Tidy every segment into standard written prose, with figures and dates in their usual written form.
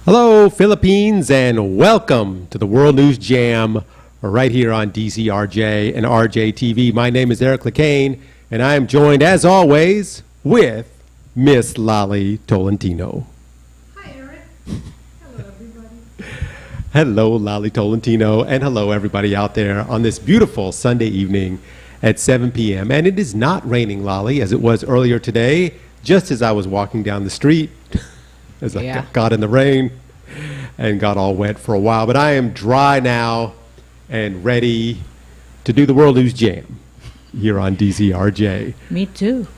Hello, Philippines, and welcome to the World News Jam right here on DCRJ and RJ TV. My name is Lecain, and I am joined, as always, with Miss Lali Tolentino. Hi, Eric. Hello, everybody. Hello, Lali Tolentino, and hello, everybody out there on this beautiful Sunday evening at 7 p.m. And it is not raining, Lali, as it was earlier today, just as I was walking down the street. As I got in the rain and got all wet for a while. But I am dry now and ready to do the World News Jam here on DCRJ. Me too.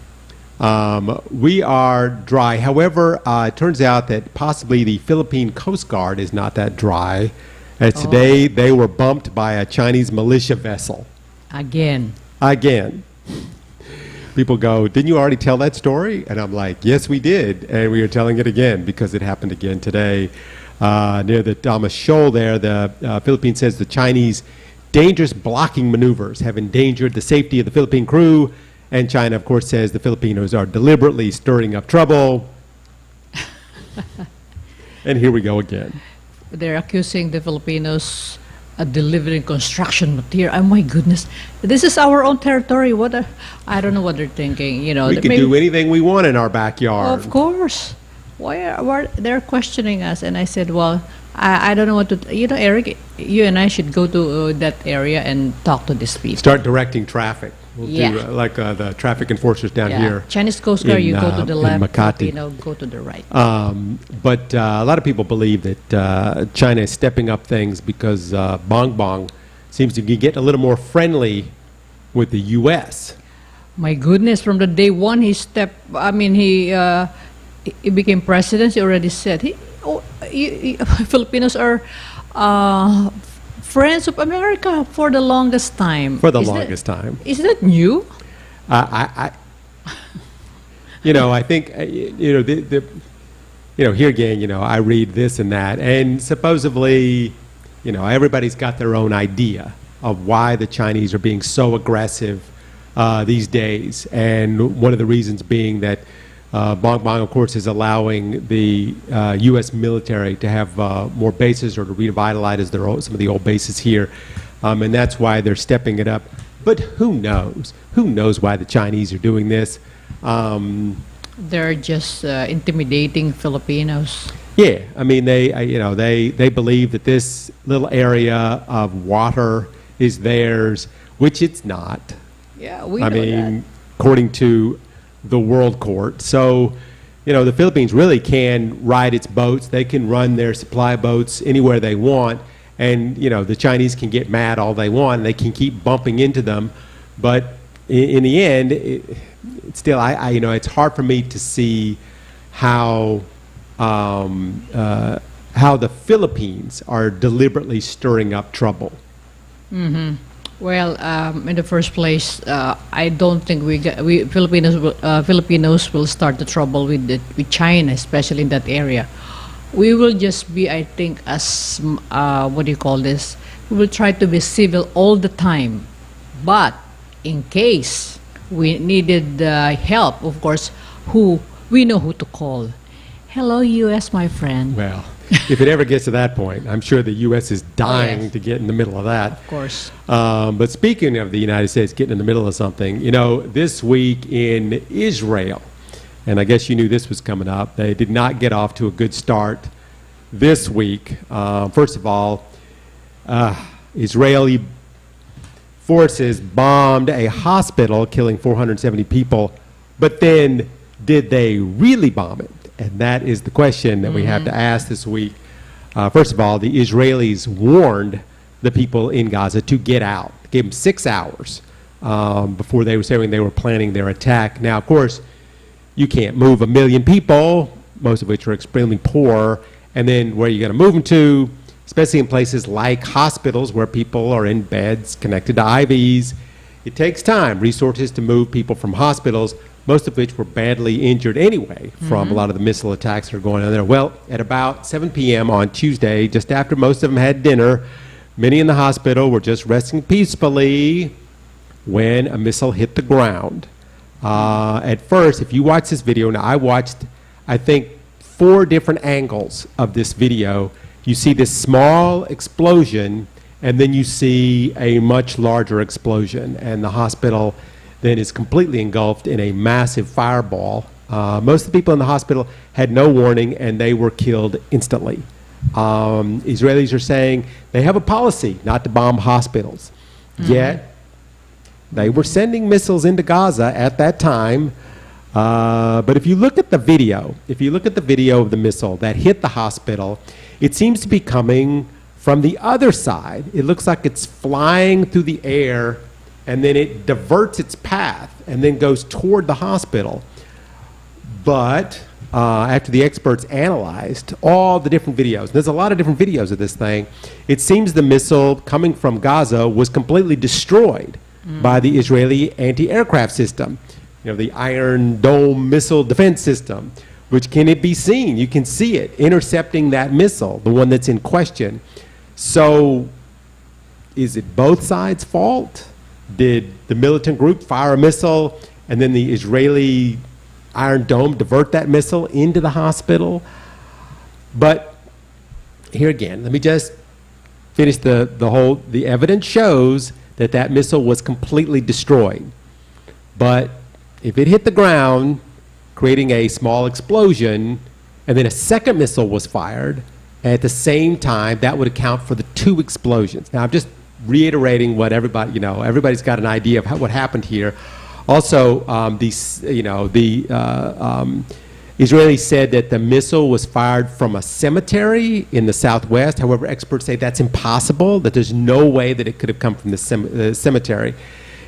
We are dry. However, it turns out that possibly the Philippine Coast Guard is not that dry. As today, they were bumped by a Chinese militia vessel. Again. People go, didn't you already tell that story? And I'm like, yes, we did. And we are telling it again because it happened again today. Near the Damas Shoal there, the Philippines says the Chinese dangerous blocking maneuvers have endangered the safety of the Philippine crew. And China, of course, says the Filipinos are deliberately stirring up trouble. And here we go again. They're accusing the Filipinos of delivering construction material. Oh my goodness. This is our own territory. I don't know what they're thinking. You know, we can do anything we want in our backyard. Of course. Why they're questioning us? And I said, well, I don't know what to, Eric, you and I should go to that area and talk to these people. Start directing traffic. We'll do like the traffic enforcers down here. Chinese Coast Guard, you go to the left, Makati. Go to the right. But a lot of people believe that China is stepping up things because Bongbong seems to be getting a little more friendly with the U.S. My goodness, from the day one he became president, he already said, Filipinos are friends of America for the longest time. Is that new? I think, here again, I read this and that, and supposedly, everybody's got their own idea of why the Chinese are being so aggressive these days. And one of the reasons being that Bongbong, of course, is allowing the U.S. military to have more bases or to revitalize some of the old bases here. And that's why they're stepping it up. But who knows? Who knows why the Chinese are doing this? They're just intimidating Filipinos. Yeah, I mean, they believe that this little area of water is theirs, which it's not. Yeah, we know that. According to the World Court. So, the Philippines really can ride its boats. They can run their supply boats anywhere they want. And, the Chinese can get mad all they want. And they can keep bumping into them. But in the end, it's still, it's hard for me to see how the Philippines are deliberately stirring up trouble. Mm-hmm. Well, in the first place, I don't think Filipinos will start the trouble with China, especially in that area. We will just be, I think, as what do you call this? We will try to be civil all the time, but in case we needed help, of course, we know who to call. Hello, U.S., my friend. Well, if it ever gets to that point, I'm sure the U.S. is dying to get in the middle of that. Of course. But speaking of the United States getting in the middle of something, this week in Israel, and I guess you knew this was coming up, they did not get off to a good start this week. First of all, Israeli forces bombed a hospital, killing 470 people, but then did they really bomb it? And that is the question that we have to ask this week. First of all, the Israelis warned the people in Gaza to get out. Gave them 6 hours before they were saying they were planning their attack. Now, of course, you can't move 1 million people, most of which are extremely poor, and then where are you going to move them to, especially in places like hospitals where people are in beds connected to IVs. It takes time, resources to move people from hospitals, most of which were badly injured anyway from a lot of the missile attacks that are going on there. Well, at about 7 p.m. on Tuesday, just after most of them had dinner, many in the hospital were just resting peacefully when a missile hit the ground. At first, if you watch this video, now I watched, I think, 4 different angles of this video. You see this small explosion, and then you see a much larger explosion, and the hospital then is completely engulfed in a massive fireball. Most of the people in the hospital had no warning, and they were killed instantly. Israelis are saying they have a policy not to bomb hospitals, yet they were sending missiles into Gaza at that time. But if you look at the video, of the missile that hit the hospital, it seems to be coming from the other side. It looks like it's flying through the air, and then it diverts its path and then goes toward the hospital. But after the experts analyzed all the different videos, there's a lot of different videos of this thing, it seems the missile coming from Gaza was completely destroyed by the Israeli anti-aircraft system. You know, the Iron Dome missile defense system, which can it be seen? You can see it intercepting that missile, the one that's in question. So is it both sides' fault? Did the militant group fire a missile and then the Israeli Iron Dome divert that missile into the hospital? But here again, let me just finish the evidence shows that that missile was completely destroyed. But if it hit the ground, creating a small explosion, and then a second missile was fired, at the same time, that would account for the 2 explosions. Now, I'm just reiterating what everybody, everybody's got an idea of what happened here. Also, the Israelis said that the missile was fired from a cemetery in the southwest. However, experts say that's impossible, that there's no way that it could have come from the cemetery.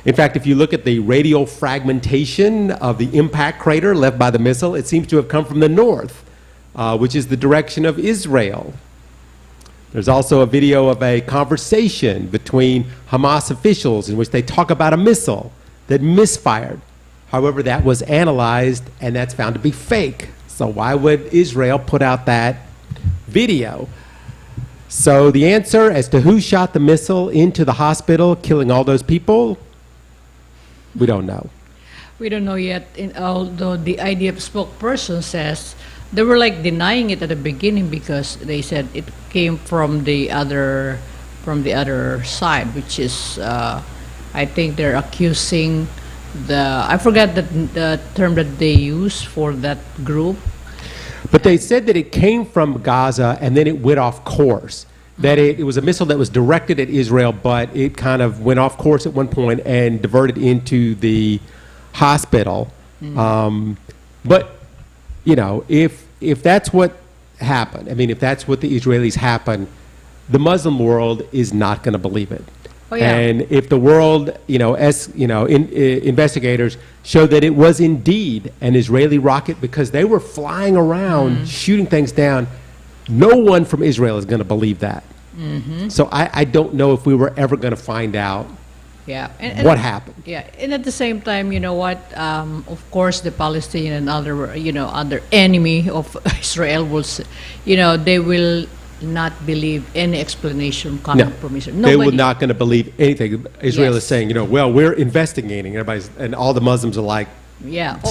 In fact, if you look at the radial fragmentation of the impact crater left by the missile, it seems to have come from the north, which is the direction of Israel. There's also a video of a conversation between Hamas officials in which they talk about a missile that misfired. However, that was analyzed, and that's found to be fake. So why would Israel put out that video? So the answer as to who shot the missile into the hospital, killing all those people, we don't know. We don't know yet, although the IDF spokesperson says they were like denying it at the beginning because they said it came from the other side, which is I think they're accusing I forgot the term that they use for that group. But they said that it came from Gaza and then it went off course. That it was a missile that was directed at Israel, but it kind of went off course at one point and diverted into the hospital. But, if that's what happened, if that's what the Israelis happened, the Muslim world is not going to believe it. Oh, yeah. And if the world, investigators show that it was indeed an Israeli rocket because they were flying around shooting things down, no one from Israel is going to believe that. So I don't know if we were ever going to find out what happened. Yeah, and at the same time, you know what? Of course, the Palestinian and other enemy of Israel will, they will not believe any explanation coming from Israel. They were not going to believe anything. Israel is saying, well, we're investigating. And all the Muslims are like, And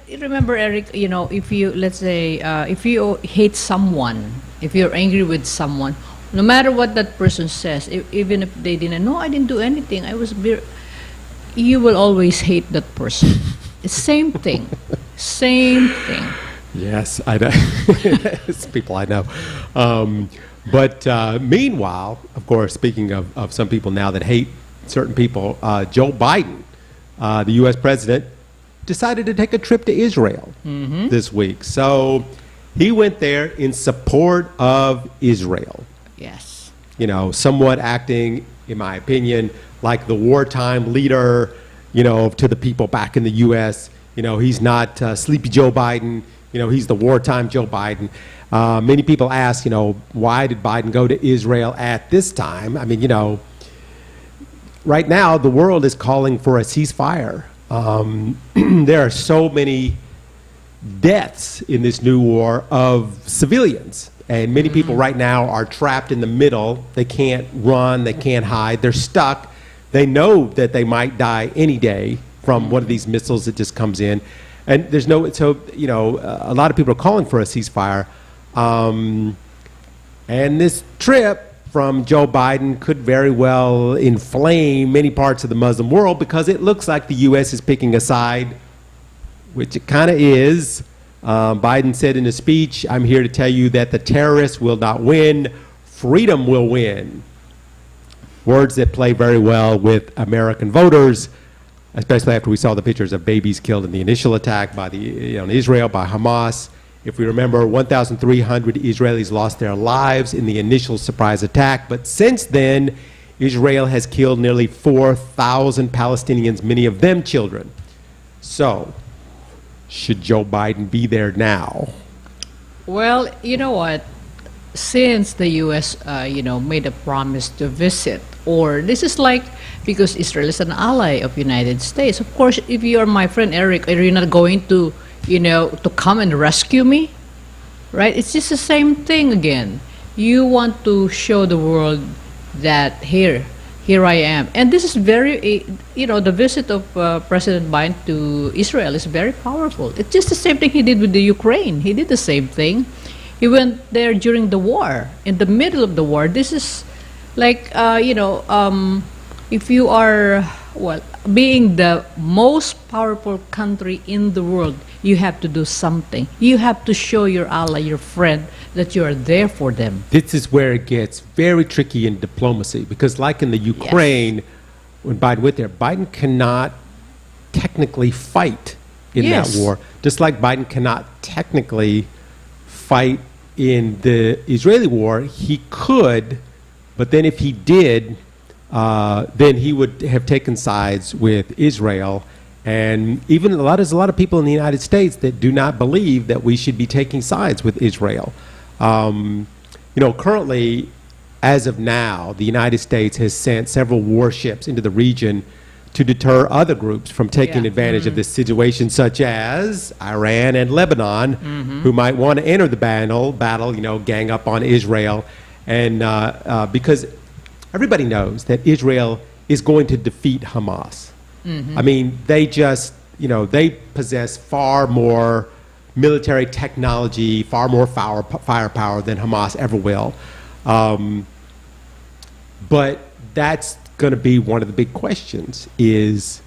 remember, Eric, if you, let's say, if you hate someone, if you're angry with someone, no matter what that person says, even if they didn't, no, I didn't do anything, you will always hate that person. It's same thing. Same thing. Yes, I know. It's people I know. But meanwhile, of course, speaking of some people now that hate certain people, Joe Biden, the U.S. president, decided to take a trip to Israel this week. So he went there in support of Israel. Yes. Somewhat acting, in my opinion, like the wartime leader, to the people back in the U.S. He's not Sleepy Joe Biden. He's the wartime Joe Biden. Many people ask, why did Biden go to Israel at this time? Right now, the world is calling for a ceasefire. There are so many deaths in this new war of civilians. And many people right now are trapped in the middle. They can't run. They can't hide. They're stuck. They know that they might die any day from one of these missiles that just comes in. And there's no, so, a lot of people are calling for a ceasefire. And this trip from Joe Biden could very well inflame many parts of the Muslim world because it looks like the U.S. is picking a side, which it kind of is. Biden said in a speech, "I'm here to tell you that the terrorists will not win, freedom will win." Words that play very well with American voters, especially after we saw the pictures of babies killed in the initial attack by in Israel by Hamas. If we remember, 1,300 Israelis lost their lives in the initial surprise attack, but since then, Israel has killed nearly 4,000 Palestinians, many of them children. So, should Joe Biden be there now? Well, you know what? Since the U.S., made a promise to visit, or this is like, because Israel is an ally of United States. Of course, if you are my friend Eric, are you not going to, to come and rescue me? Right? It's just the same thing again. You want to show the world that here I am. And this is very, the visit of President Biden to Israel is very powerful. It's just the same thing he did with the Ukraine. He did the same thing. He went there during the war, in the middle of the war. This is like, if you are, being the most powerful country in the world, you have to do something. You have to show your ally, your friend, that you are there for them. This is where it gets very tricky in diplomacy, because like in the Ukraine, when Biden went there, Biden cannot technically fight in that war, just like Biden cannot technically fight in the Israeli war. He could, but then if he did, then he would have taken sides with Israel. And even there's a lot of people in the United States that do not believe that we should be taking sides with Israel. Currently, as of now, the United States has sent several warships into the region to deter other groups from taking advantage of this situation, such as Iran and Lebanon, who might want to enter the battle, gang up on Israel. And because everybody knows that Israel is going to defeat Hamas. I mean, they just, they possess far more military technology, far more firepower than Hamas ever will. But that's going to be one of the big questions is,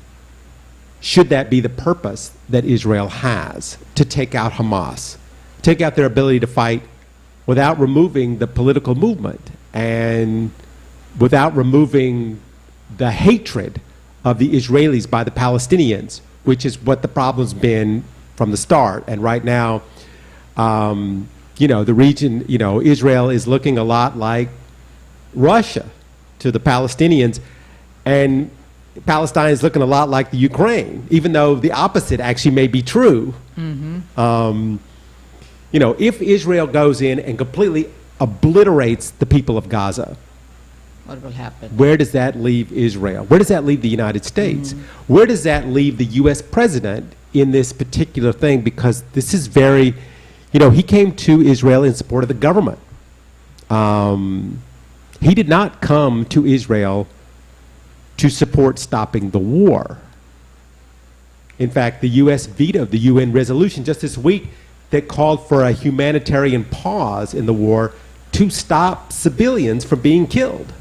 should that be the purpose that Israel has to take out Hamas, take out their ability to fight without removing the political movement and without removing the hatred of the Israelis by the Palestinians, which is what the problem's been from the start. And right now, the region, Israel is looking a lot like Russia to the Palestinians, and Palestine is looking a lot like the Ukraine, even though the opposite actually may be true. If Israel goes in and completely obliterates the people of Gaza, what will happen? Where does that leave Israel? Where does that leave the United States? Where does that leave the U.S. president in this particular thing? Because this is very, he came to Israel in support of the government. He did not come to Israel to support stopping the war. In fact, the U.S. vetoed the UN resolution just this week that called for a humanitarian pause in the war to stop civilians from being killed.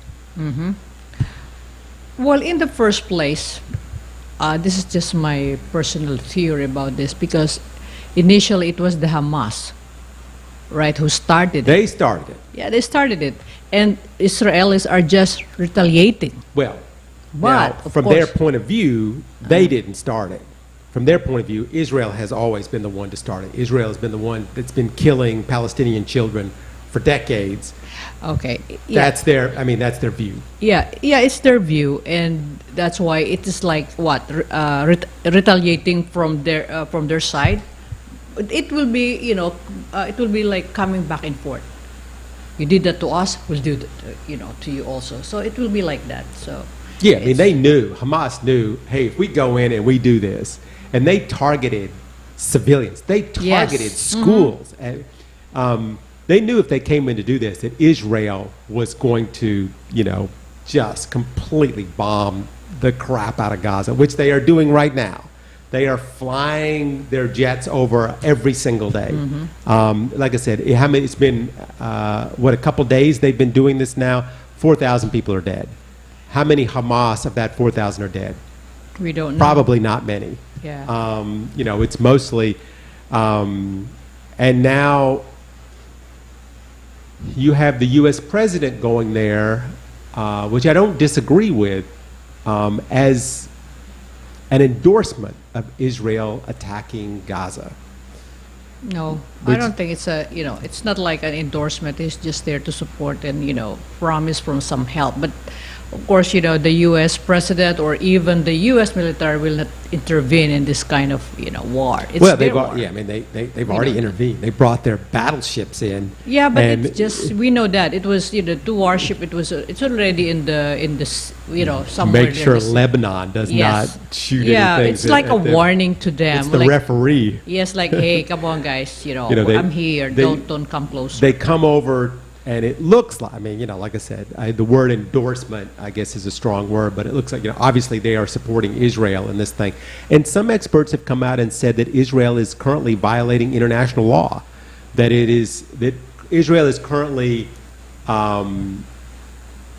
Well, in the first place, this is just my personal theory about this, because initially it was the Hamas, right, who started it. They started it. Yeah, they started it. And Israelis are just retaliating. Well, but now, from their point of view, they didn't start it. From their point of view, Israel has always been the one to start it. Israel has been the one that's been killing Palestinian children for decades. Okay. That's their view. Yeah, it's their view, and that's why it is like retaliating from their side. It will be, it will be like coming back and forth. You did that to us, we'll do that, to you also. So it will be like that. So yeah, they knew, Hamas knew, hey, if we go in and we do this, and they targeted civilians, they targeted schools, and they knew if they came in to do this, that Israel was going to, just completely bomb the crap out of Gaza, which they are doing right now. They are flying their jets over every single day. Like I said, it's been, a couple days they've been doing this now? 4,000 people are dead. How many Hamas of that 4,000 are dead? We don't know. Probably not many. Yeah. It's mostly, and now you have the U.S. president going there, which I don't disagree with, as an endorsement of Israel attacking Gaza. No, I don't think it's it's not like an endorsement. It's just there to support and, promise from some help. But of course, the U.S. president or even the U.S. military will not intervene in this kind of, war. It's their war. They've already intervened. They brought their battleships in. Yeah, but it's just, we know that it was, two warship. It's already in the somewhere. Make sure Lebanon does not shoot anything. Yeah, it's like a warning to them. It's the referee. Yes, like, hey, come on, guys. I'm here. Don't come closer. They come over. And it looks like, like I said, the word endorsement, I guess, is a strong word, but it looks like, obviously they are supporting Israel in this thing. And some experts have come out and said that Israel is currently violating international law, that Israel is currently,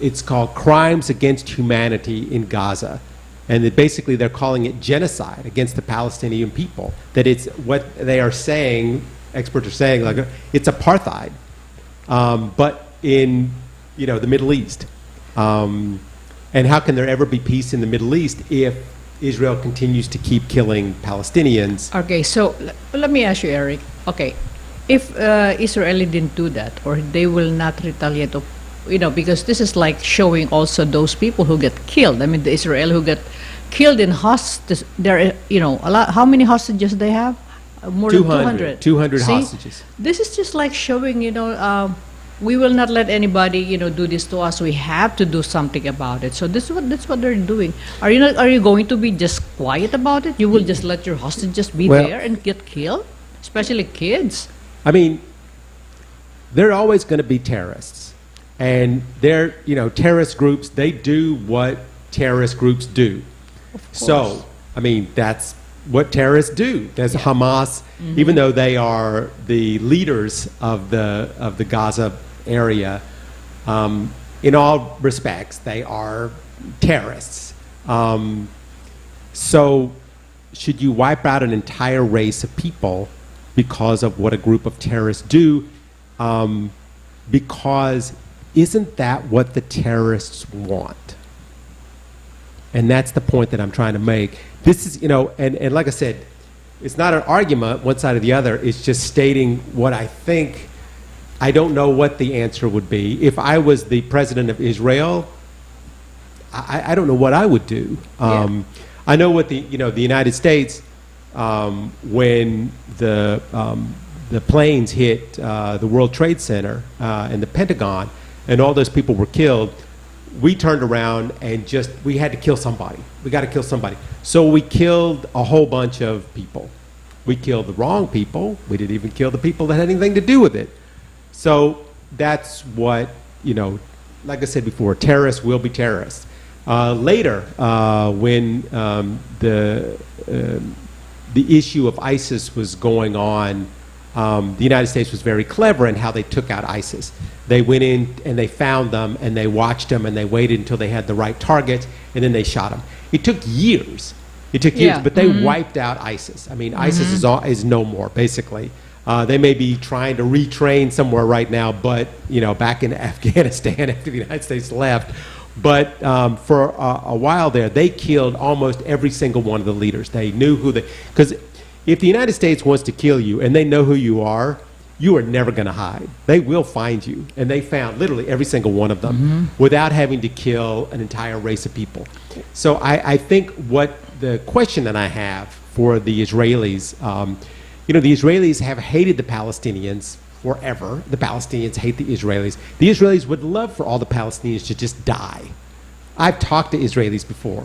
it's called crimes against humanity in Gaza. And that basically they're calling it genocide against the Palestinian people. That it's what they are saying, experts are saying, like, it's apartheid. But in, the Middle East. And how can there ever be peace in the Middle East if Israel continues to keep killing Palestinians? Okay, so let me ask you, Eric. Okay, if Israel didn't do that, or they will not retaliate, because this is like showing also those people who get killed. The Israel who get killed in hostages, there, a lot. How many hostages they have? More than 200. 200 See, hostages. This is just like showing, we will not let anybody, do this to us. We have to do something about it. So that's what they're doing. Are you going to be just quiet about it? You will just let your hostages be there and get killed, especially kids. They're always going to be terrorists, and they're terrorist groups. They do what terrorist groups do. Of course. So that's what terrorists do. There's Hamas, even though they are the leaders of the Gaza area. In all respects, they are terrorists. So, should you wipe out an entire race of people because of what a group of terrorists do? Because isn't that what the terrorists want? And that's the point that I'm trying to make. This is, and like I said, it's not an argument, one side or the other. It's just stating what I think. I don't know what the answer would be. If I was the president of Israel, I don't know what I would do. I know what the United States, when the planes hit the World Trade Center and the Pentagon, and all those people were killed, we turned around and we had to kill somebody. We got to kill somebody. So we killed a whole bunch of people. We killed the wrong people. We didn't even kill the people that had anything to do with it. So that's what, like I said before, terrorists will be terrorists. Later, when the issue of ISIS was going on, the United States was very clever in how they took out ISIS. They went in and they found them and they watched them and they waited until they had the right target and then they shot them. It took years. But they wiped out ISIS. ISIS is no more, basically. They may be trying to retrain somewhere right now, but, back in Afghanistan after the United States left. But for a while there, they killed almost every single one of the leaders. They knew because if the United States wants to kill you and they know who you are never going to hide. They will find you. And they found literally every single one of them without having to kill an entire race of people. So I think what the question that I have for the Israelis, the Israelis have hated the Palestinians forever. The Palestinians hate the Israelis. The Israelis would love for all the Palestinians to just die. I've talked to Israelis before.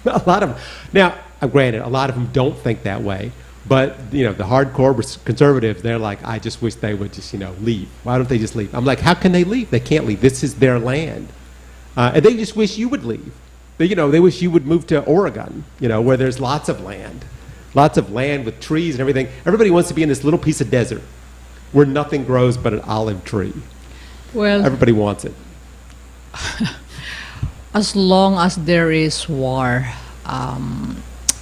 A lot of them. Now, granted, a lot of them don't think that way. But, the hardcore conservatives, they're like, I just wish they would just, leave. Why don't they just leave? I'm like, how can they leave? They can't leave. This is their land. And they just wish you would leave. They wish you would move to Oregon, where there's lots of land. lots of land with trees and everything. Everybody wants to be in this little piece of desert where nothing grows but an olive tree. Well, Everybody wants it. as long as there is war,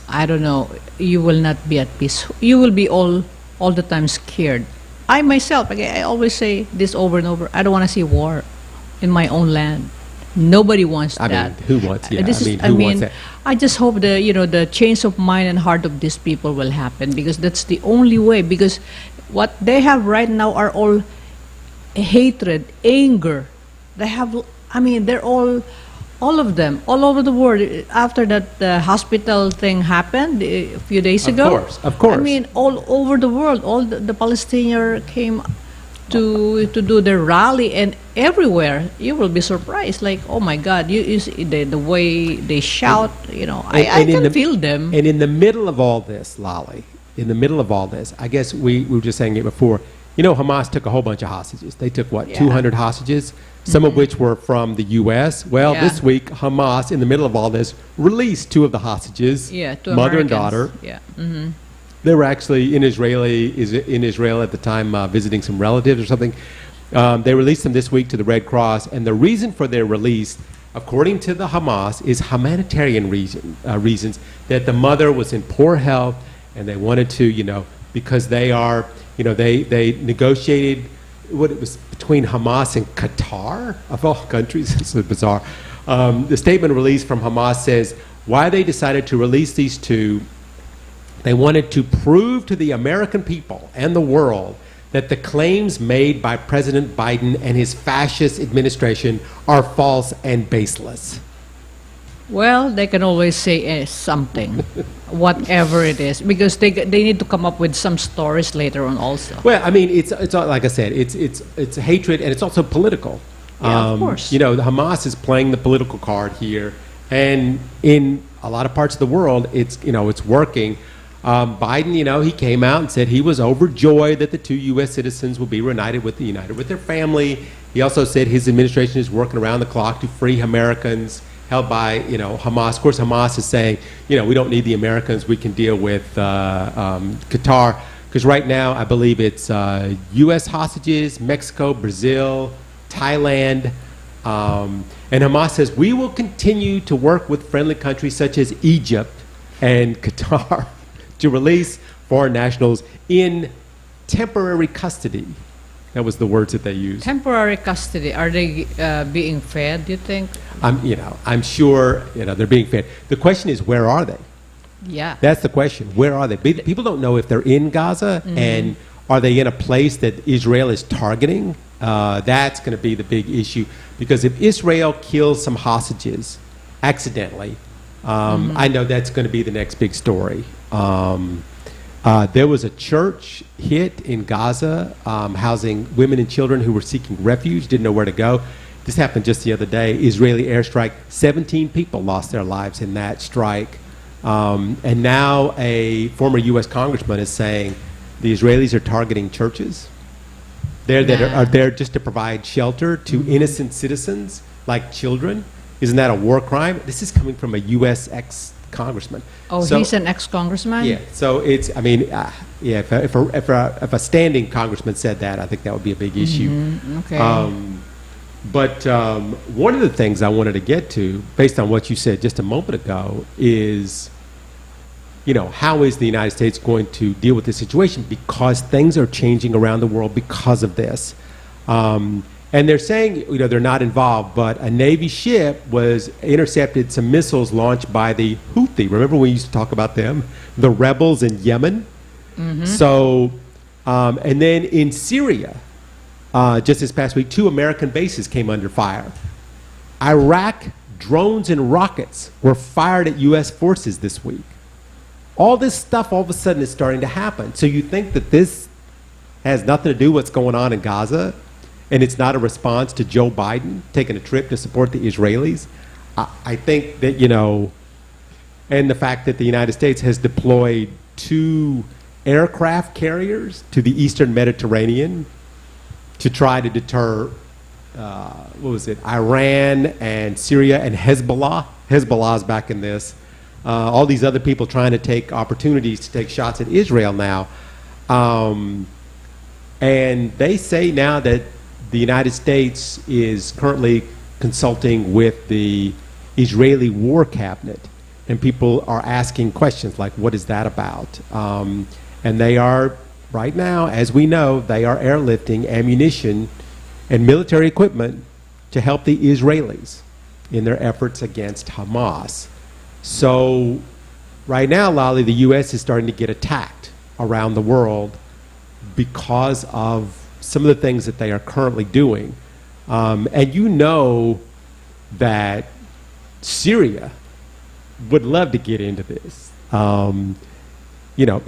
I don't know, you will not be at peace. You will be all the time scared. I myself, I always say this over and over, I don't want to see war in my own land. Nobody wants I that. mean, who wants? Yeah, This I mean, is, who wants that? I just hope the change of mind and heart of these people will happen, because that's the only way. Because what they have right now are all hatred, anger. They have, they're all of them, all over the world. After that hospital thing happened a few days ago. Of course. I mean, all over the world, all the Palestinians came to do their rally, and everywhere you will be surprised. Like, oh my God, you see the way they shout. I can feel them. And in the middle of all this, Lolly, in the middle of all this, I guess we were just saying it before. Hamas took a whole bunch of hostages. They took, what, 200 hostages, some of which were from the U.S. Well, this week, Hamas, in the middle of all this, released 2 of the hostages, two mother Americans. and daughter. Yeah. They were actually in Israel at the time, visiting some relatives or something. They released them this week to the Red Cross, and the reason for their release, according to the Hamas, is humanitarian reasons, that the mother was in poor health, and they wanted to, because they are, they negotiated what it was between Hamas and Qatar, of all countries. It's so bizarre. The statement released from Hamas says why they decided to release these 2. They wanted to prove to the American people and the world that the claims made by President Biden and his fascist administration are false and baseless. Well, they can always say something, whatever it is, because they need to come up with some stories later on also. Well, it's like I said, it's hatred, and it's also political. Yeah, of course. The Hamas is playing the political card here, and in a lot of parts of the world, it's working. Biden, he came out and said he was overjoyed that the 2 U.S. citizens will be reunited with their family. He also said his administration is working around the clock to free Americans held by, Hamas. Of course, Hamas is saying, we don't need the Americans. We can deal with Qatar. Because right now, I believe it's U.S. hostages, Mexico, Brazil, Thailand. And Hamas says, we will continue to work with friendly countries such as Egypt and Qatar to release foreign nationals in temporary custody. That was the words that they used. Temporary custody. Are they being fed, do you think? I'm sure they're being fed. The question is, where are they? Yeah. That's the question. Where are they? People don't know if they're in Gaza, and are they in a place that Israel is targeting? That's going to be the big issue, because if Israel kills some hostages accidentally, I know that's going to be the next big story. There was a church hit in Gaza, housing women and children who were seeking refuge, didn't know where to go. This happened just the other day. Israeli airstrike. 17 people lost their lives in that strike. And now a former U.S. congressman is saying the Israelis are targeting churches. That are there just to provide shelter to innocent citizens like children. Isn't that a war crime? This is coming from a U.S. ex-congressman. Oh, so, he's an ex-congressman? Yeah. So it's, if a standing congressman said that, I think that would be a big issue. Okay. But one of the things I wanted to get to, based on what you said just a moment ago, is, how is the United States going to deal with this situation? Because things are changing around the world because of this. And they're saying, they're not involved, but a Navy ship intercepted some missiles launched by the Houthi. Remember we used to talk about them? The rebels in Yemen? So, and then in Syria, just this past week, 2 American bases came under fire. Iraq, drones and rockets were fired at U.S. forces this week. All this stuff all of a sudden is starting to happen. So you think that this has nothing to do with what's going on in Gaza, and it's not a response to Joe Biden taking a trip to support the Israelis? I think that, and the fact that the United States has deployed 2 aircraft carriers to the Eastern Mediterranean to try to deter, Iran and Syria and Hezbollah. Hezbollah's back in this. all these other people trying to take opportunities to take shots at Israel now. And they say now that the United States is currently consulting with the Israeli War Cabinet, and people are asking questions like, what is that about? And they are, right now, as we know, they are airlifting ammunition and military equipment to help the Israelis in their efforts against Hamas. So right now, Lolly, the U.S. is starting to get attacked around the world because of some of the things that they are currently doing. And you know that Syria would love to get into this. You know,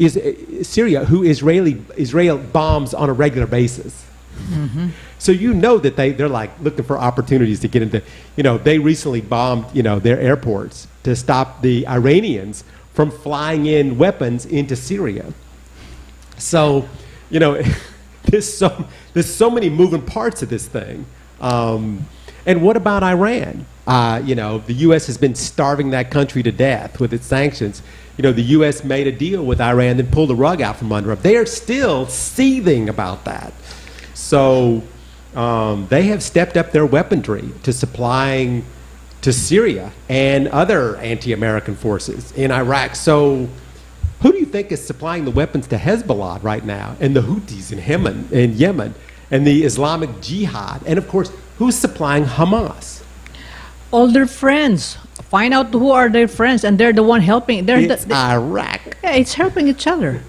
Syria, who Israel bombs on a regular basis. Mm-hmm. So you know that they're like looking for opportunities to get into, you know, they recently bombed, you know, their airports to stop the Iranians from flying in weapons into Syria. So, you know, there's so many moving parts of this thing. And what about Iran? You know, the U.S. has been starving that country to death with its sanctions. You know, the U.S. made a deal with Iran, then pulled the rug out from under them. They are still seething about that. So they have stepped up their weaponry to supplying to Syria and other anti-American forces in Iraq. So who do you think is supplying the weapons to Hezbollah right now, and the Houthis in Yemen, and the Islamic Jihad? And of course, who's supplying Hamas? All their friends. Find out who are their friends, and they're the one helping. It's Iraq. Yeah, it's helping each other.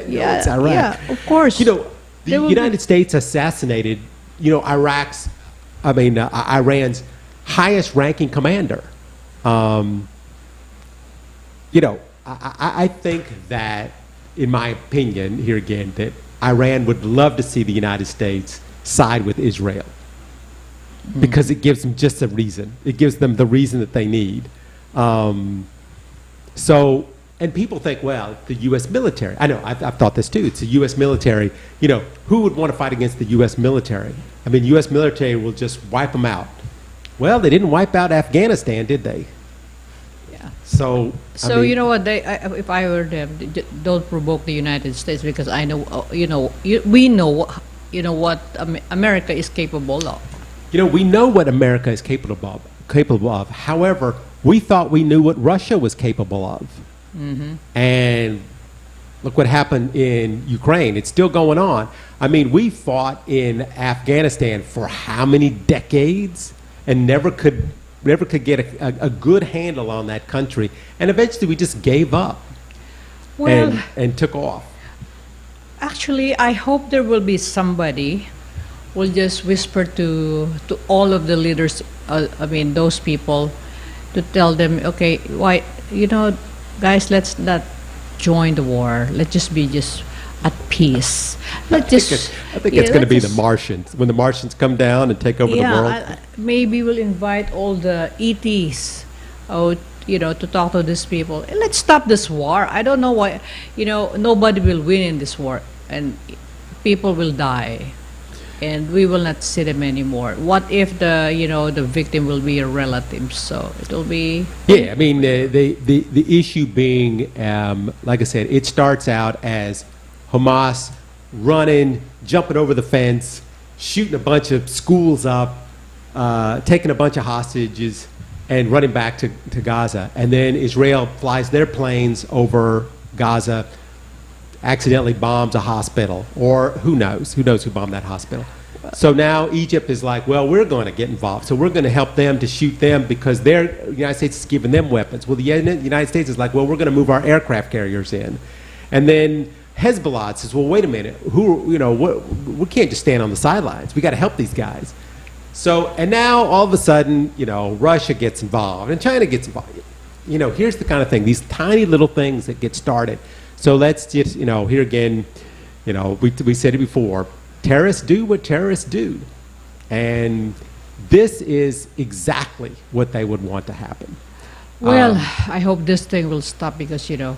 Yeah, it's Iraq. Yeah, of course. You know, the United States assassinated, you know, Iran's highest-ranking commander. You know, I think that, in my opinion, here again, that Iran would love to see the United States side with Israel. Because it gives them just a reason. It gives them the reason that they need. So, and people think, well, the U.S. military. I know, I've thought this too. It's the U.S. military. You know, who would want to fight against the U.S. military? I mean, U.S. military will just wipe them out. Well, they didn't wipe out Afghanistan, did they? Yeah. So I mean, you know what? If I were them, don't provoke the United States, because I know, we know, what America is capable of. You know, we know what America is capable of. However, we thought we knew what Russia was capable of. Mm-hmm. And look what happened in Ukraine. It's still going on. I mean, we fought in Afghanistan for how many decades and never could get a good handle on that country. And eventually we just gave up and took off. Actually, I hope there will be somebody will just whisper to all of the leaders, those people, to tell them, okay, why, guys, let's not join the war. Let's just be at peace. I think it's going to be the Martians. When the Martians come down and take over the world. Maybe we'll invite all the ETs, to talk to these people. And let's stop this war. I don't know why, nobody will win in this war, and people will die. And we will not see them anymore. What if the victim will be a relative? So it will be. Yeah, I mean the issue being, like I said, it starts out as Hamas running, jumping over the fence, shooting a bunch of schools up, taking a bunch of hostages, and running back to Gaza. And then Israel flies their planes over Gaza, accidentally bombs a hospital, or who knows who bombed that hospital. So now Egypt is like, well, we're going to get involved, so we're going to help them to shoot them because the United States is giving them weapons. Well, the United States is like, well, we're going to move our aircraft carriers in. And then Hezbollah says, well, wait a minute, we can't just stand on the sidelines, we got to help these guys. So, and now all of a sudden, Russia gets involved and China gets involved. Here's the kind of thing, these tiny little things that get started. So let's just, here again, we said it before, terrorists do what terrorists do. And this is exactly what they would want to happen. Well, I hope this thing will stop because, in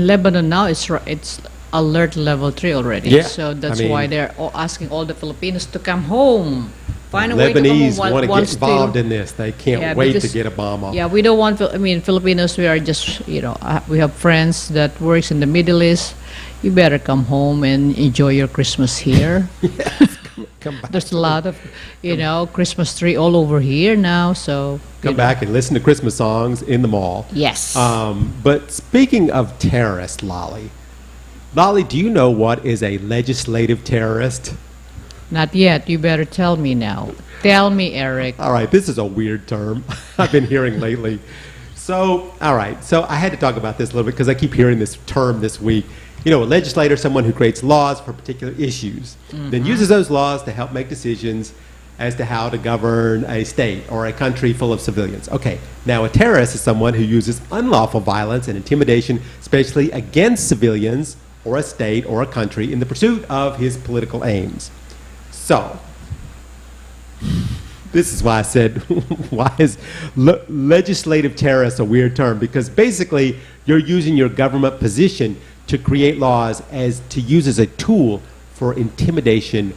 Lebanon now, it's alert level 3 already. Yeah, So that's why they're asking all the Filipinos to come home Find a way to come home Lebanese want to while get involved in this. They can't Yeah, wait to because- get a bomb off. Yeah, we don't want. I mean, Filipinos. We are just, we have friends that works in the Middle East. You better come home and enjoy your Christmas here. Come back. There's a lot of, Christmas tree all over here now. So Come back and listen to Christmas songs in the mall. Yes. But speaking of terrorists, Lolly, do you know what is a legislative terrorist? Not yet. You better tell me now. Tell me, Eric. All right, this is a weird term I've been hearing lately. So, all right, so I had to talk about this a little bit because I keep hearing this term this week. A legislator is someone who creates laws for particular issues, then uses those laws to help make decisions as to how to govern a state or a country full of civilians. Okay, now a terrorist is someone who uses unlawful violence and intimidation, especially against civilians or a state or a country in the pursuit of his political aims. So, this is why I said, why is legislative terrorist a weird term? Because basically, you're using your government position to create laws to use as a tool for intimidation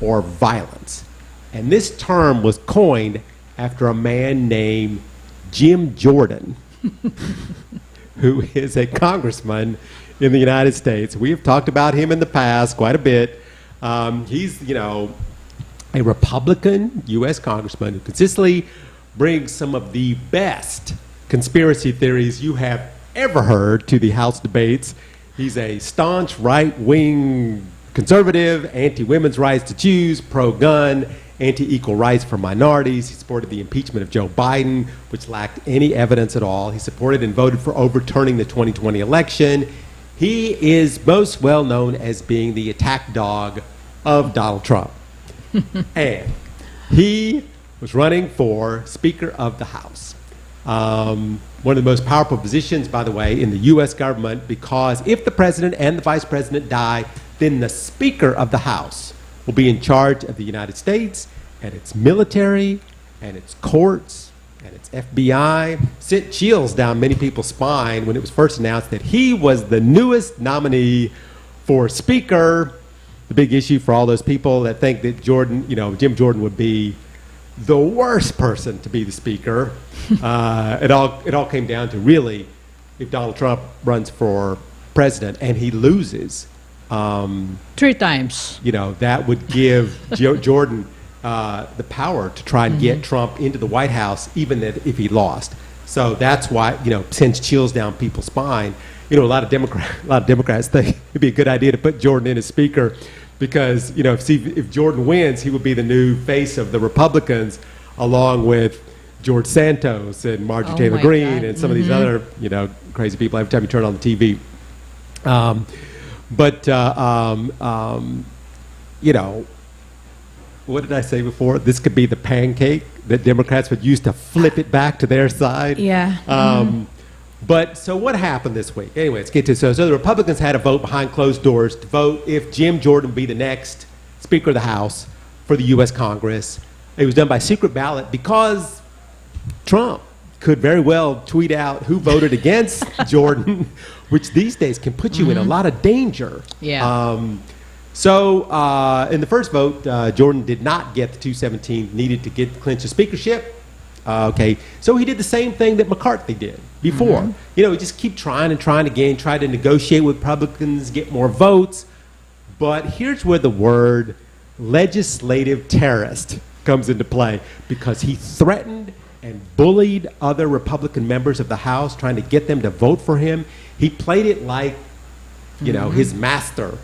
or violence. And this term was coined after a man named Jim Jordan, who is a congressman in the United States. We have talked about him in the past quite a bit. He's, a Republican U.S. congressman who consistently brings some of the best conspiracy theories you have ever heard to the House debates. He's a staunch right-wing conservative, anti-women's rights to choose, pro-gun, anti-equal rights for minorities. He supported the impeachment of Joe Biden, which lacked any evidence at all. He supported and voted for overturning the 2020 election. He is most well known as being the attack dog of Donald Trump. And he was running for Speaker of the House. One of the most powerful positions, by the way, in the U.S. government, because if the president and the vice president die, then the Speaker of the House will be in charge of the United States and its military and its courts and its FBI. Sent chills down many people's spine when it was first announced that he was the newest nominee for Speaker. The big issue for all those people that think that Jim Jordan would be the worst person to be the Speaker. It all came down to really, if Donald Trump runs for president and he loses, 3 times. that would give Jordan the power to try and get Trump into the White House, even if he lost. So that's why, sends chills down people's spine. A lot of Democrats think it'd be a good idea to put Jordan in as Speaker because, if Jordan wins, he would be the new face of the Republicans, along with George Santos and Marjorie Taylor my Greene God. and some of these other, crazy people every time you turn on the TV. What did I say before? This could be the pancake that Democrats would use to flip it back to their side. Yeah. But so what happened this week? Anyway, let's get to so the Republicans had a vote behind closed doors to vote if Jim Jordan would be the next Speaker of the House for the U.S. Congress. It was done by secret ballot because Trump could very well tweet out who voted against Jordan, which these days can put you in a lot of danger. Yeah. In the first vote, Jordan did not get the 217 needed to clinch the speakership. So he did the same thing that McCarthy did before. He just keep trying and trying again, try to negotiate with Republicans, get more votes. But here's where the word legislative terrorist comes into play, because he threatened and bullied other Republican members of the House, trying to get them to vote for him. He played it like, his master,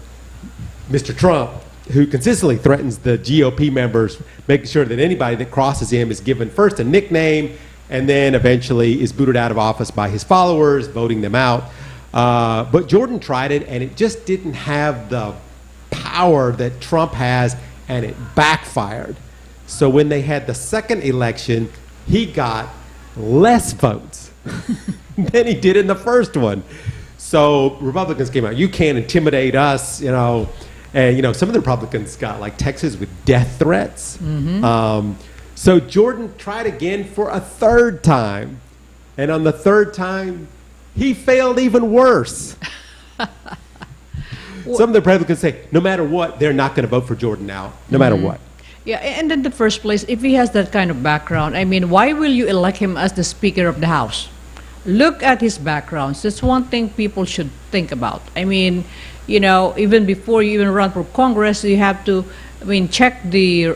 Mr. Trump, who consistently threatens the GOP members, making sure that anybody that crosses him is given first a nickname and then eventually is booted out of office by his followers, voting them out. But Jordan tried it, and it just didn't have the power that Trump has, and it backfired. So when they had the second election, he got less votes than he did in the first one. So Republicans came out, you can't intimidate us, And, some of the Republicans got, like Texas, with death threats. So Jordan tried again for a third time. And on the third time, he failed even worse. Some of the Republicans say, no matter what, they're not going to vote for Jordan now, no matter what. Yeah, and in the first place, if he has that kind of background, I mean, why will you elect him as the Speaker of the House? Look at his backgrounds. That's one thing people should think about. I mean, you know, even before you even run for Congress, you have to, I mean, check the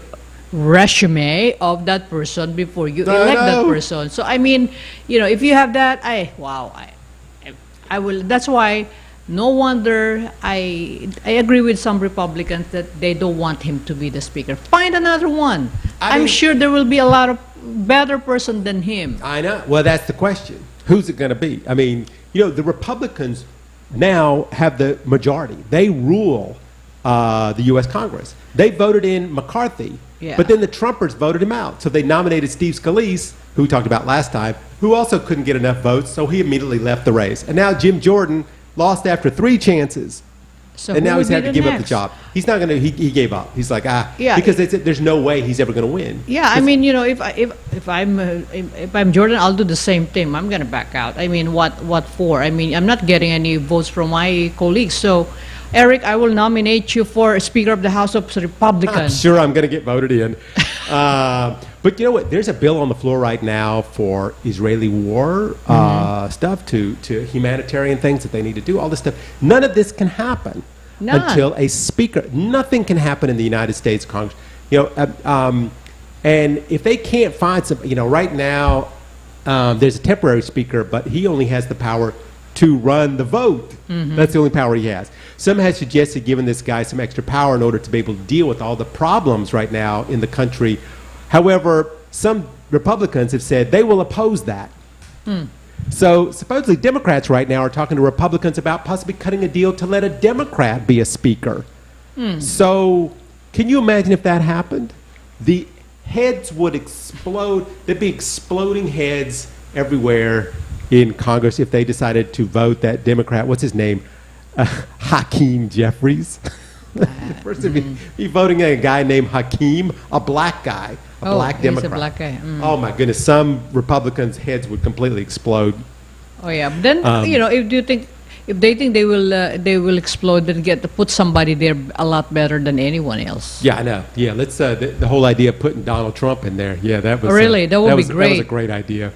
resume of that person before you elect that person. So, I mean, you know, if you have that, I will. That's why. No wonder I agree with some Republicans that they don't want him to be the speaker. Find another one. I'm sure there will be a lot of better person than him. I know. Well, that's the question. Who's it going to be? I mean, you know, the Republicans now have the majority. They rule the U.S. Congress. They voted in McCarthy, but then the Trumpers voted him out. So they nominated Steve Scalise, who we talked about last time, who also couldn't get enough votes, so he immediately left the race. And now Jim Jordan lost after 3 chances, so and now he's had to give up the job. He's not going to. He gave up. He's like, because they said there's no way he's ever going to win. Yeah, I mean, you know, if I'm Jordan, I'll do the same thing. I'm going to back out. I mean, what for? I mean, I'm not getting any votes from my colleagues. So, Eric, I will nominate you for Speaker of the House of Republicans. I'm sure I'm going to get voted in. But you know what? There's a bill on the floor right now for Israeli war stuff, to humanitarian things that they need to do, all this stuff. None of this can happen until a speaker. Nothing can happen in the United States Congress. You know, and if they can't find some, you know, right now there's a temporary speaker, but he only has the power to run the vote. That's the only power he has. Some have suggested giving this guy some extra power in order to be able to deal with all the problems right now in the country. However, some Republicans have said they will oppose that. So supposedly Democrats right now are talking to Republicans about possibly cutting a deal to let a Democrat be a speaker. So can you imagine if that happened? The heads would explode. There'd be exploding heads everywhere in Congress if they decided to vote that Democrat, what's his name? Hakeem Jeffries. First, be voting a guy named Hakeem, a black guy, black Democrat. He's a black guy. Oh my goodness, some Republicans' heads would completely explode. Oh yeah, but then you know, if they think they will explode, then get to put somebody there a lot better than anyone else. Yeah, I know. Yeah, let's the whole idea of putting Donald Trump in there. Yeah, that was really that would be great. That was a great idea.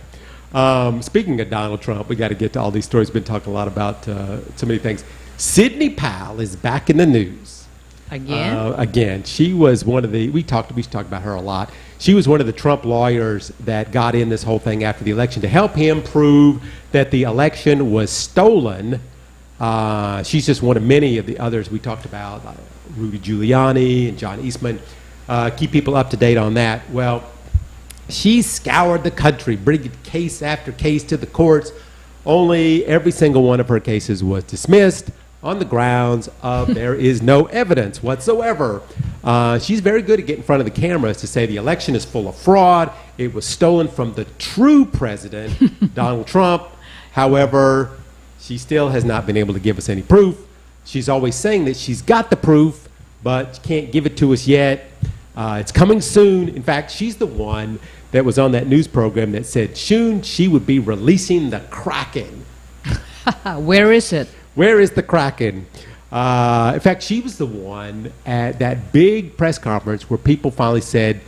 Speaking of Donald Trump, we got to get to all these stories. We've been talking a lot about so many things. Sidney Powell is back in the news. Again, she was one of the, we talked about her a lot. She was one of the Trump lawyers that got in this whole thing after the election to help him prove that the election was stolen. She's just one of many of the others we talked about, like Rudy Giuliani and John Eastman. Keep people up to date on that. Well, she scoured the country, bringing case after case to the courts. Only every single one of her cases was dismissed on the grounds of there is no evidence whatsoever. She's very good at getting in front of the cameras to say the election is full of fraud. It was stolen from the true president, Donald Trump. However, she still has not been able to give us any proof. She's always saying that she's got the proof, but she can't give it to us yet. It's coming soon. In fact, she's the one that was on that news program that said soon she would be releasing the Kraken. Where is it? Where is the Kraken? In fact, she was the one at that big press conference where people finally said,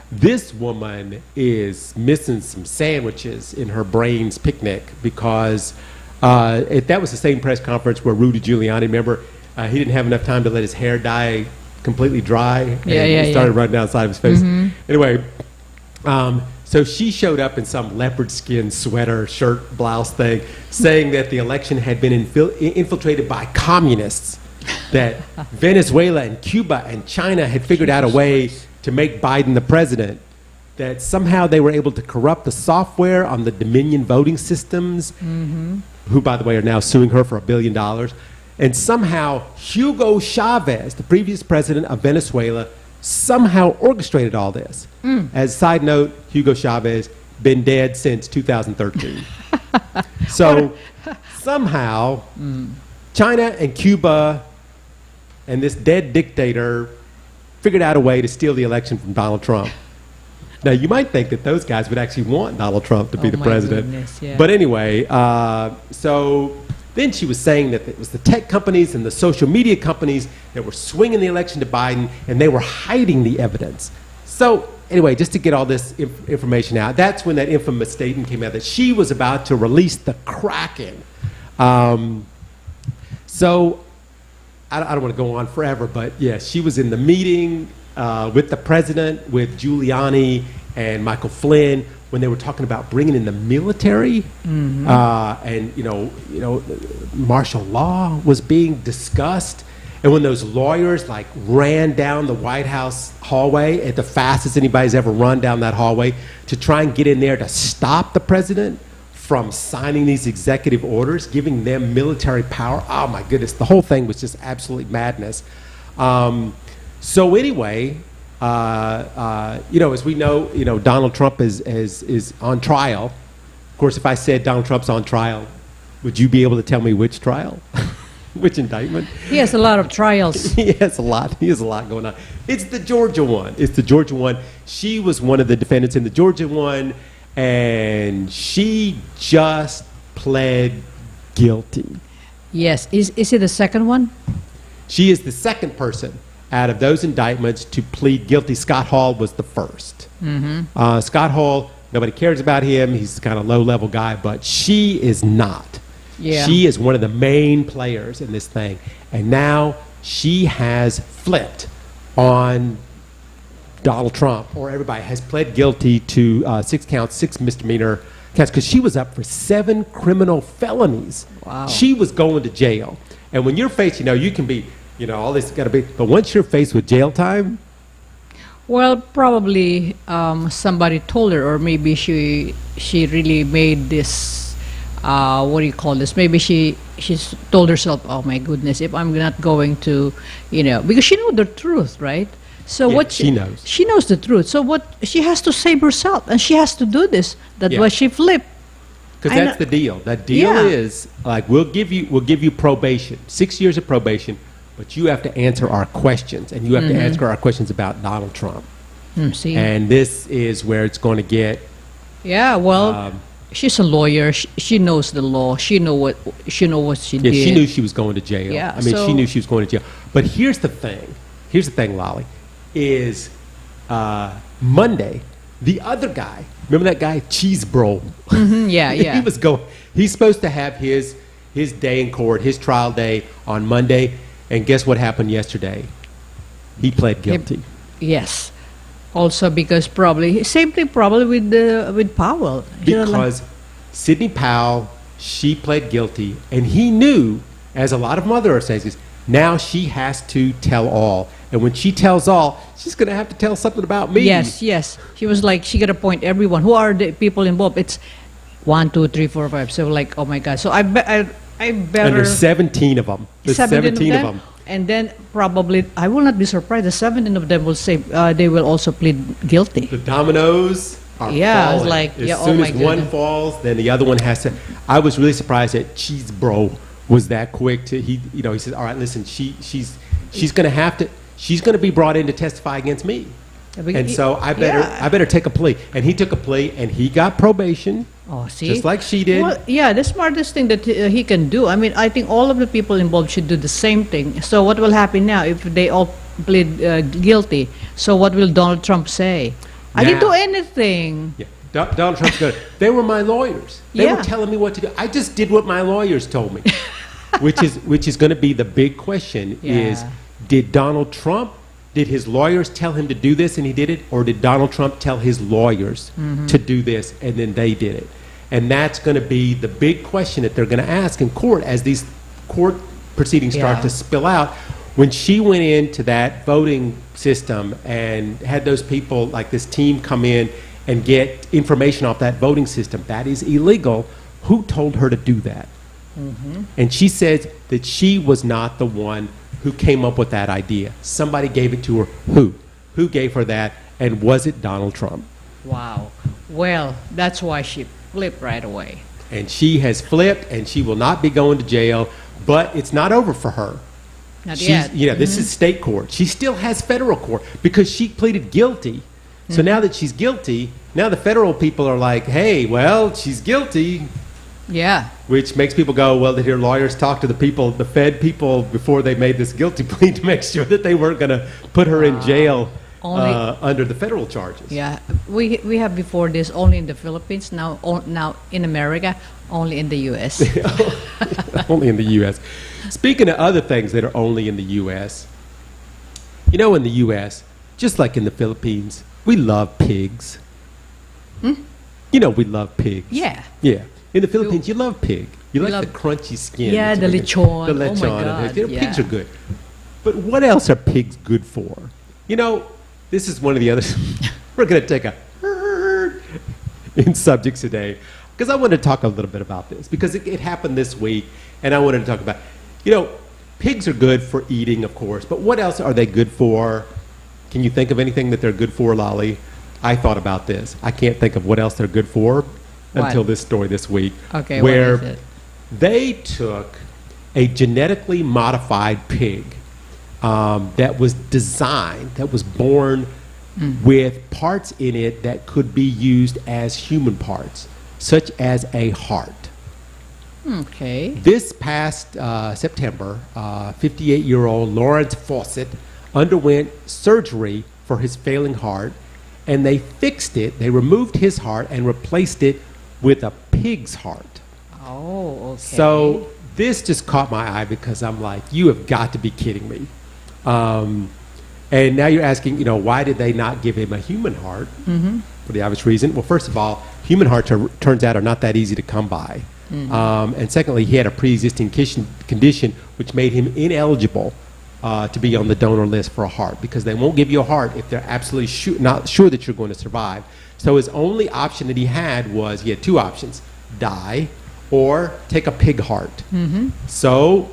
this woman is missing some sandwiches in her brain's picnic, because that was the same press conference where Rudy Giuliani, remember, he didn't have enough time to let his hair dye completely dry, and it started running down the side of his face. Anyway, so she showed up in some leopard skin sweater, shirt, blouse thing, saying that the election had been infiltrated by communists, that Venezuela and Cuba and China had figured out a way to make Biden the president, that somehow they were able to corrupt the software on the Dominion voting systems, who, by the way, are now suing her for $1 billion. And somehow Hugo Chavez, the previous president of Venezuela, somehow orchestrated all this. As a side note, Hugo Chavez been dead since 2013. So somehow China and Cuba and this dead dictator figured out a way to steal the election from Donald Trump. Now, you might think that those guys would actually want Donald Trump to be the president. Goodness, yeah. But anyway, so then she was saying that it was the tech companies and the social media companies that were swinging the election to Biden, and they were hiding the evidence. So anyway, just to get all this information out, that's when that infamous statement came out that she was about to release the Kraken. So I don't want to go on forever, but yeah, she was in the meeting with the president, with Giuliani and Michael Flynn, when they were talking about bringing in the military, and martial law was being discussed. And when those lawyers like ran down the White House hallway at the fastest anybody's ever run down that hallway to try and get in there to stop the president from signing these executive orders, giving them military power. Oh my goodness, the whole thing was just absolutely madness. So anyway, as we know, Donald Trump is on trial. Of course, if I said Donald Trump's on trial, would you be able to tell me which trial? Which indictment? He has a lot of trials. He has a lot going on. It's the Georgia one. She was one of the defendants in the Georgia one, and she just pled guilty. Yes. Is it the second one? She is the second person out of those indictments to plead guilty. Scott Hall was the first. Scott Hall, nobody cares about him. He's kind of low-level guy, but she is not. Yeah. She is one of the main players in this thing. And now she has flipped on Donald Trump, or everybody has pled guilty to 6 counts, 6 misdemeanor counts, because she was up for 7 criminal felonies. Wow. She was going to jail. And when you're faced, you can be, all this got to be, but once you're faced with jail time. Well, probably somebody told her, or maybe she really made this. Maybe she's told herself, oh my goodness, if I'm not going to, because she knows the truth, right? So Yeah, she knows. She knows the truth. So what she has to save herself, and she has to do this. That's Yeah. why she flipped. Because that's the deal. That deal Yeah. is like we'll give you probation, 6 years of probation, but you have to answer our questions, and you have to answer our questions about Donald Trump. See? And this is where it's going to get. Yeah. Well, she's a lawyer. She knows the law. She know what she Yeah, did. she knew she was going to jail. Yeah, I mean, so- she knew she was going to jail. But here's the thing. Lolly, is Monday, the other guy, remember that guy, 𝗡𝗲𝘄𝘀? Yeah. He's supposed to have his day in court, his trial day on Monday. And guess what happened yesterday? He pled guilty. Yes. Also because same thing probably with Powell. Because Sidney Powell, she pled guilty, and he knew, as a lot of mothers say, now she has to tell all. And when she tells all, she's going to have to tell something about me. Yes. She was like, she got to point everyone. Who are the people involved? It's 1, 2, 3, 4, 5. So like, oh my God. So I better. And there's 17 of them. There's 17 of them. And then probably, I will not be surprised, the 17 of them will say they will also plead guilty. The dominoes are Yeah, it's falling. like, as yeah, soon oh as my one goodness. falls, then the other one has to. I was really surprised that 𝗡𝗲𝘀 was that quick to he says, all right, listen, she's going to be brought in to testify against me. And so I better take a plea. And he took a plea, and he got probation. Oh, see? Just like she did. Well, yeah, the smartest thing that he can do. I mean, I think all of the people involved should do the same thing. So what will happen now if they all plead guilty? So what will Donald Trump say? I didn't do anything. Yeah. Donald Trump's good. They were my lawyers. They were telling me what to do. I just did what my lawyers told me. which is going to be the big question is, did Donald Trump, did his lawyers tell him to do this and he did it? Or did Donald Trump tell his lawyers to do this and then they did it? And that's going to be the big question that they're going to ask in court as these court proceedings start to spill out. When she went into that voting system and had those people, like this team, come in and get information off that voting system, that is illegal. Who told her to do that? And she says that she was not the one who came up with that idea. Somebody gave it to her. Who? Who gave her that? And was it Donald Trump? Wow. Well, that's why she flipped right away. And she has flipped, and she will not be going to jail. But it's not over for her. Not yet. This is state court. She still has federal court because she pleaded guilty. So now that she's guilty, now the federal people are like, hey, well, she's guilty. Yeah. Which makes people go, well, did her lawyers talk to the people, the Fed people, before they made this guilty plea to make sure that they weren't going to put her in jail Only, under the federal charges. yeah, we have before this only in the Philippines. Now in America, only in the U.S. Only in the U.S. Speaking of other things that are only in the U.S., in the U.S., just like in the Philippines, we love pigs. We love pigs. Yeah. Yeah. In the Philippines, you love pig. You like love- the crunchy skin. Yeah, that the you get. lechon. The Oh my lechon. God, Pigs yeah. are good. But what else are pigs good for? This is one of the others. We're going to take a in subjects today because I want to talk a little bit about this because it happened this week, and I wanted to talk about, pigs are good for eating, of course, but what else are they good for? Can you think of anything that they're good for, Lolly? I thought about this. I can't think of what else they're good for until this story this week. Okay, where what is it? they took a genetically modified pig that was designed, that was born with parts in it that could be used as human parts, such as a heart. Okay. This past September, 58-year-old Lawrence Fawcett underwent surgery for his failing heart, and they fixed it. They removed his heart and replaced it with a pig's heart. Oh, okay. So this just caught my eye because I'm like, you have got to be kidding me. And now you're asking, why did they not give him a human heart? For the obvious reason. Well, first of all, human hearts turns out are not that easy to come by. And secondly, he had a pre-existing condition which made him ineligible to be on the donor list for a heart because they won't give you a heart if they're absolutely not sure that you're going to survive. So his only option that he had two options: die or take a pig heart. So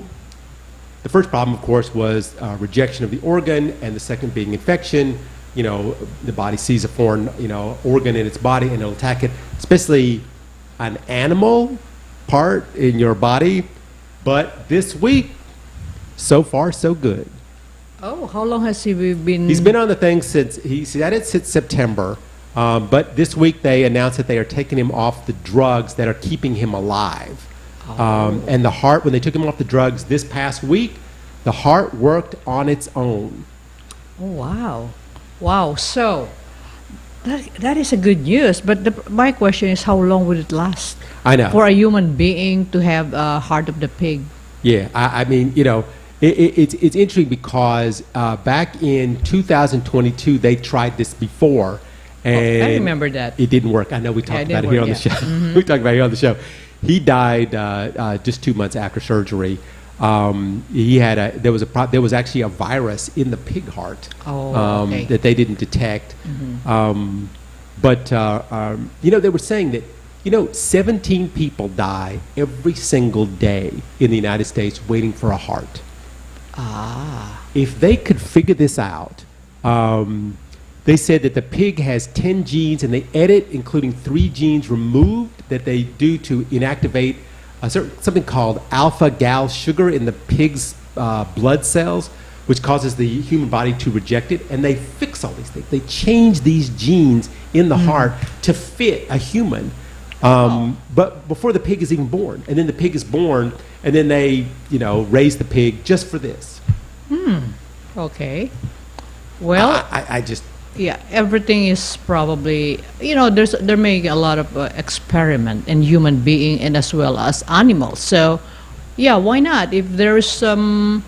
the first problem, of course, was rejection of the organ, and the second being infection. The body sees a foreign, organ in its body and it'll attack it, especially an animal part in your body. But this week, so far, so good. Oh, how long has he been? He's been on the thing since September. But this week they announced that they are taking him off the drugs that are keeping him alive. And the heart, when they took him off the drugs this past week, the heart worked on its own. Oh, wow. Wow. So that is a good news. But my question is, how long would it last? I know. For a human being to have a heart of the pig. Yeah, I mean, it's interesting because back in 2022 they tried this before, and I remember that. it didn't work. I know we talked about it here on the show. Mm-hmm. We talked about it here on the show. He died just 2 months after surgery. There was actually a virus in the pig heart okay. that they didn't detect. But they were saying that 17 people die every single day in the United States waiting for a heart. If they could figure this out, they said that the pig has 10 genes, and they edit, including 3 genes removed that they do to inactivate something called alpha-gal sugar in the pig's blood cells, which causes the human body to reject it. And they fix all these things. They change these genes in the heart to fit a human. But before the pig is even born, and then the pig is born, and then they, raise the pig just for this. Okay. Well, I just. Yeah, everything is probably, they're making a lot of experiment in human being and as well as animals. So, yeah, why not? If there is some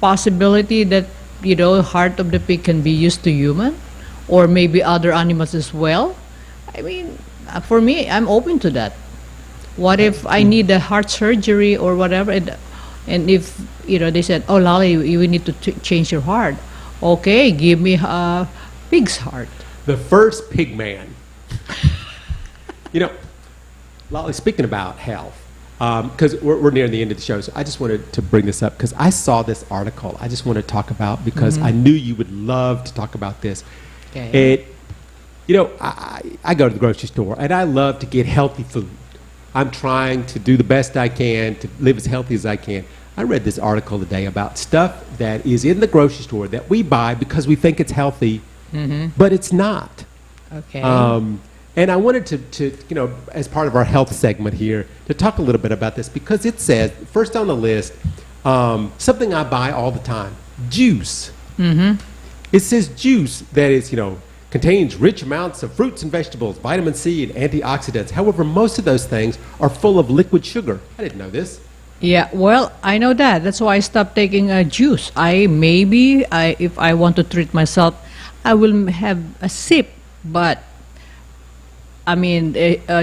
possibility that, heart of the pig can be used to human or maybe other animals as well. I mean, for me, I'm open to that. What if I need a heart surgery or whatever, and if, they said, oh, Lolly, you need to change your heart. Okay, give me a pig's heart. The first pig man. Lolly, speaking about health, because we're near the end of the show, so I just wanted to bring this up because I saw this article I just want to talk about because I knew you would love to talk about this. Okay. I go to the grocery store and I love to get healthy food. I'm trying to do the best I can to live as healthy as I can. I read this article today about stuff that is in the grocery store that we buy because we think it's healthy, but it's not. Okay. And I wanted to, as part of our health segment here, to talk a little bit about this because it says, first on the list, something I buy all the time, juice. It says juice that is, contains rich amounts of fruits and vegetables, vitamin C, and antioxidants. However, most of those things are full of liquid sugar. I didn't know this. Yeah, well, I know that. That's why I stopped taking juice. If I want to treat myself, I will have a sip. But I mean,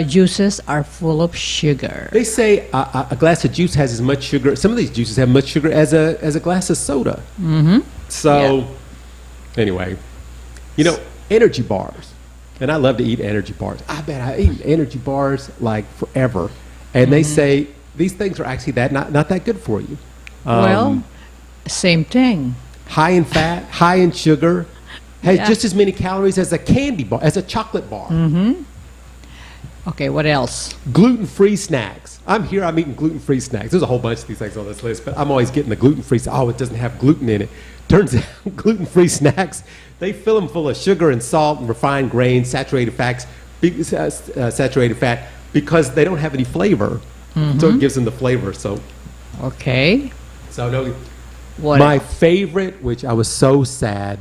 juices are full of sugar. They say a glass of juice has as much sugar. Some of these juices have much sugar as a glass of soda. Mm-hmm. So, anyway, energy bars, and I love to eat energy bars. I bet I eat energy bars like forever, and they say these things are actually not that good for you. Well, same thing. High in fat, high in sugar, has just as many calories as a candy bar, as a chocolate bar. Mm-hmm. Okay, what else? Gluten-free snacks. I'm eating gluten-free snacks. There's a whole bunch of these things on this list, but I'm always getting the gluten-free. Oh, it doesn't have gluten in it. Turns out gluten-free snacks, they fill them full of sugar and salt and refined grains, saturated fat, because they don't have any flavor. Mm-hmm. So it gives them the flavor. So, okay. So no. What My else? favorite, which I was so sad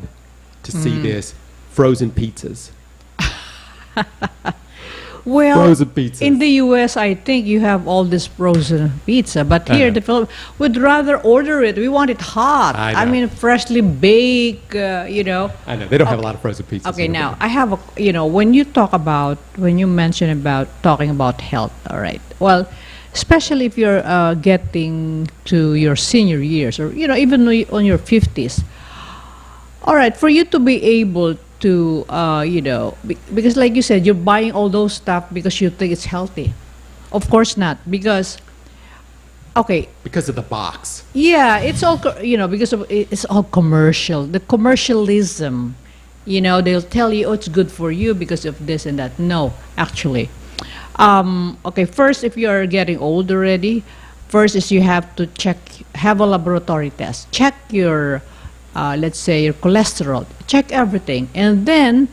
to see this, frozen pizzas. Well, Frozen pizzas. in the U.S., I think you have all this frozen pizza, but here the Philippines would rather order it. We want it hot. I know. mean, freshly baked. I know they don't have a lot of frozen pizzas. Okay, here, now but- I have when you mention about talking about health, all right. Well, especially if you're getting to your senior years, or even on your 50s. All right, for you to be able to because like you said, you're buying all those stuff because you think it's healthy. Of course not, because because of the box. yeah, it's all because of it's all commercial. The commercialism, they'll tell you, oh, it's good for you because of this and that. No, actually, first, if you're getting old already, first is you have to have a laboratory test, check your let's say your cholesterol, check everything, and then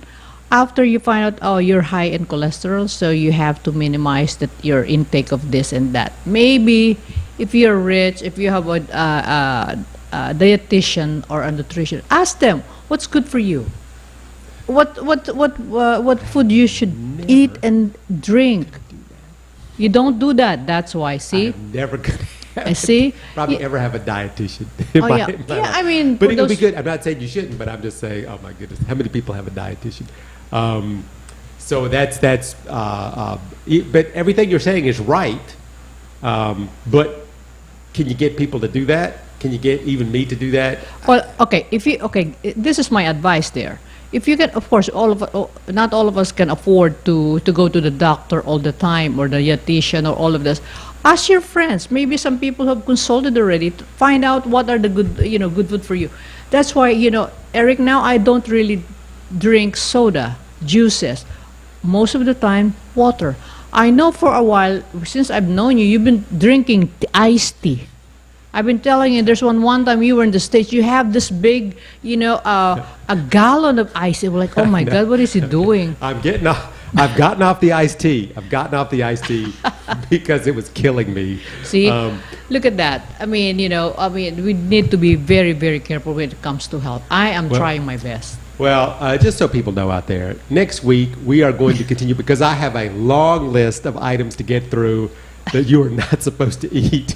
after you find out, oh, you're high in cholesterol, so you have to minimize your intake of this and that. Maybe if you're rich, if you have a dietitian or a nutrition, ask them what's good for you, what food you should eat and drink. You don't do that. That's why. See, I'm never gonna. I see. Probably ever have a dietitian. Oh, yeah. Yeah, I mean, but for it would be those- good. I'm not saying you shouldn't, but I'm just saying, oh my goodness, how many people have a dietitian? So that's. But everything you're saying is right. But can you get people to do that? Can you get even me to do that? Well, this is my advice there. If you can, of course, not all of us can afford to go to the doctor all the time, or the dietitian, or all of this. Ask your friends. Maybe some people have consulted already to find out what are the good, good food for you. That's why, Eric, now I don't really drink soda, juices. Most of the time, water. I know for a while, since I've known you, you've been drinking iced tea. I've been telling you, there's one time you were in the States, you have this big, a gallon of ice. We're like, oh my God, what is he doing? I've gotten off the iced tea. Because it was killing me. See, look at that. I mean, we need to be very, very careful when it comes to health. I am trying my best. Well, just so people know out there, next week we are going to continue because I have a long list of items to get through that you are not supposed to eat.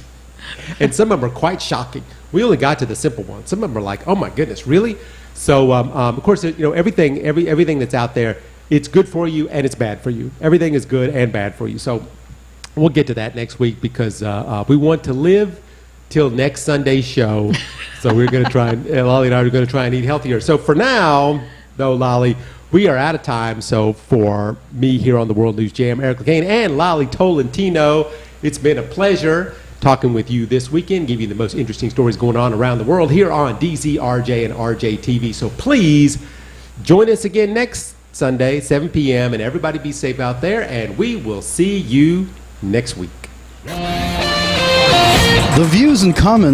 And some of them are quite shocking. We only got to the simple ones. Some of them are like, oh my goodness, really? So, of course, everything that's out there, it's good for you and it's bad for you. Everything is good and bad for you. So we'll get to that next week because we want to live till next Sunday's show. So we're going to try, Lolly and I are going to try and eat healthier. So for now, though, Lolly, we are out of time. So for me here on the World News Jam, Eric Lecain and Lolly Tolentino, it's been a pleasure talking with you this weekend, giving you the most interesting stories going on around the world here on DZRJ and RJ TV. So please join us again next Sunday, 7 p.m. And everybody be safe out there. And we will see you next week. The views and comments